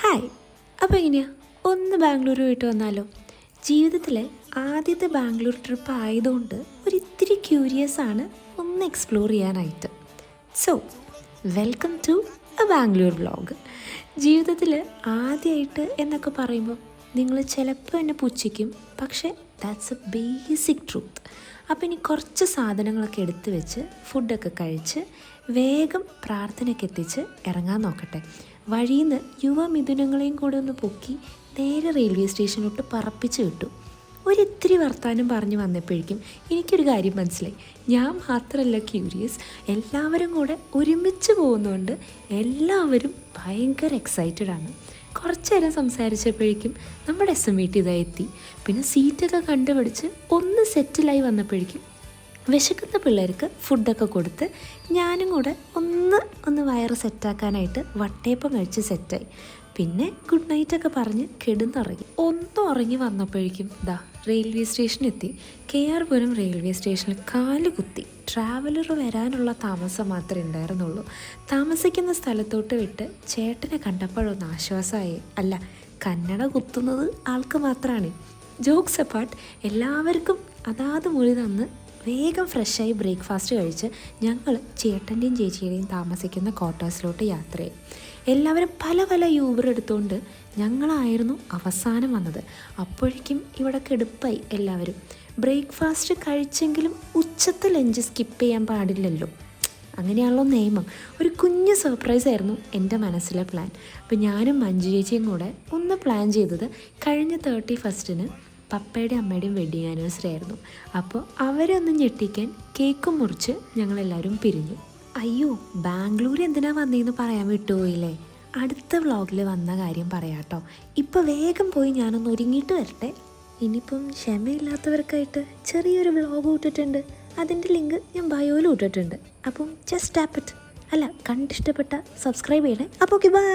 Hi. അപ്പോൾ എങ്ങനെയാണ് ഒന്ന് ബാംഗ്ലൂർ പോയിട്ട് വന്നാലോ? ജീവിതത്തിലെ ആദ്യത്തെ ബാംഗ്ലൂർ ട്രിപ്പ് ആയതുകൊണ്ട് ഒരിത്തിരി ക്യൂരിയസ് ആണ് ഒന്ന് എക്സ്പ്ലോർ ചെയ്യാനായിട്ട്. So welcome to a Bangalore vlog. ജീവിതത്തിൽ ആദ്യമായിട്ട് എന്നൊക്കെ പറയുമ്പോൾ നിങ്ങൾ ചിലപ്പോൾ എന്നെ പുച്ഛിക്കും, പക്ഷേ ദാറ്റ്സ് എ ബേസിക് ട്രൂത്ത്. അപ്പോൾ ഇനി കുറച്ച് സാധനങ്ങളൊക്കെ എടുത്തു വെച്ച് ഫുഡൊക്കെ കഴിച്ച് വേഗം പ്രാർത്ഥനയ്ക്ക് എത്തിച്ച് ഇറങ്ങാൻ നോക്കട്ടെ. വഴിയിൽ നിന്ന് യുവമിഥുനങ്ങളെയും കൂടെ ഒന്ന് പൊക്കി നേരെ റെയിൽവേ സ്റ്റേഷനിലോട്ട് പറപ്പിച്ച് വിട്ടു. ഒരിത്തിരി വർത്താനം പറഞ്ഞു വന്നപ്പോഴേക്കും എനിക്കൊരു കാര്യം മനസ്സിലായി. ഞാൻ മാത്രമല്ല ക്യൂരിയസ്, എല്ലാവരും കൂടെ ഒരുമിച്ച് പോകുന്നതുകൊണ്ട് എല്ലാവരും ഭയങ്കര എക്സൈറ്റഡ് ആണ്. കുറച്ച് നേരം സംസാരിച്ചപ്പോഴേക്കും നമ്മുടെ SMVT ഇതായി എത്തി. പിന്നെ സീറ്റൊക്കെ കണ്ടുപിടിച്ച് ഒന്ന് സെറ്റിലായി വന്നപ്പോഴേക്കും വിശക്കുന്ന പിള്ളേർക്ക് ഫുഡൊക്കെ കൊടുത്ത് ഞാനും കൂടെ ഒന്ന് വയറ് സെറ്റാക്കാനായിട്ട് വട്ടയപ്പം കഴിച്ച് സെറ്റായി. പിന്നെ ഗുഡ് നൈറ്റൊക്കെ പറഞ്ഞ് കിടന്നുറങ്ങി. ഉറങ്ങി വന്നപ്പോഴേക്കും റെയിൽവേ സ്റ്റേഷനെത്തി. KR പുരം റെയിൽവേ സ്റ്റേഷനിൽ കാല് കുത്തി. ട്രാവലർ വരാനുള്ള താമസം മാത്രമേ ഉണ്ടായിരുന്നുള്ളൂ. താമസിക്കുന്ന സ്ഥലത്തോട്ട് വിട്ട് ചേട്ടനെ കണ്ടപ്പോഴൊന്ന് ആശ്വാസമായി. അല്ല, കന്നഡ കുത്തുന്നത് ആൾക്ക് മാത്രമാണ്. ജോക്സ് അപ്പാർട്ട്, എല്ലാവർക്കും അതാത് മുറി തന്ന് വേഗം ഫ്രഷായി ബ്രേക്ക്ഫാസ്റ്റ് കഴിച്ച് ഞങ്ങൾ ചേട്ടൻ്റെയും ചേച്ചിയുടെയും താമസിക്കുന്ന ക്വാർട്ടേഴ്സിലോട്ട് യാത്രയായി. എല്ലാവരും പല യൂബർ എടുത്തുകൊണ്ട് ഞങ്ങളായിരുന്നു അവസാനം വന്നത്. അപ്പോഴേക്കും ഇവിടെ കെടുപ്പായി എല്ലാവരും. ബ്രേക്ക്ഫാസ്റ്റ് കഴിച്ചെങ്കിലും ഉച്ചത്തെ ലഞ്ച് സ്കിപ്പ് ചെയ്യാൻ പാടില്ലല്ലോ, അങ്ങനെയാണല്ലോ നിയമം. ഒരു കുഞ്ഞ് സർപ്രൈസ് ആയിരുന്നു എൻ്റെ മനസ്സിലെ പ്ലാൻ. അപ്പോൾ ഞാനും മഞ്ജു ചേച്ചിയും കൂടെ ഒന്ന് പ്ലാൻ ചെയ്തത് കഴിഞ്ഞ 31st പപ്പയുടെ അമ്മയുടെയും വെഡ്ഡിങ് ആനിവേഴ്സറി ആയിരുന്നു. അപ്പോൾ അവരെ ഒന്ന് ഞെട്ടിക്കാൻ കേക്കും മുറിച്ച് ഞങ്ങളെല്ലാവരും പിരിഞ്ഞു. അയ്യോ, ബാംഗ്ലൂർ എന്തിനാ വന്നതെന്ന് പറയാൻ വിട്ടുപോയില്ലേ? അടുത്ത വ്ളോഗിൽ വന്ന കാര്യം പറയാം കേട്ടോ. ഇപ്പോൾ വേഗം പോയി ഞാനൊന്ന് ഒരുങ്ങിയിട്ട് വരട്ടെ. ഇനിയിപ്പം ക്ഷമയില്ലാത്തവർക്കായിട്ട് ചെറിയൊരു വ്ളോഗ് ഇട്ടിട്ടുണ്ട്. അതിൻ്റെ ലിങ്ക് ഞാൻ ബയോയിൽ ഇട്ടിട്ടുണ്ട്. അപ്പം ജസ്റ്റ് ടാപ്പ് ഇറ്റ്. അല്ല, കണ്ടിഷ്ടപ്പെട്ട സബ്സ്ക്രൈബ് ചെയ്യണേ. അപ്പോൾ ഓക്കെ, ബൈ.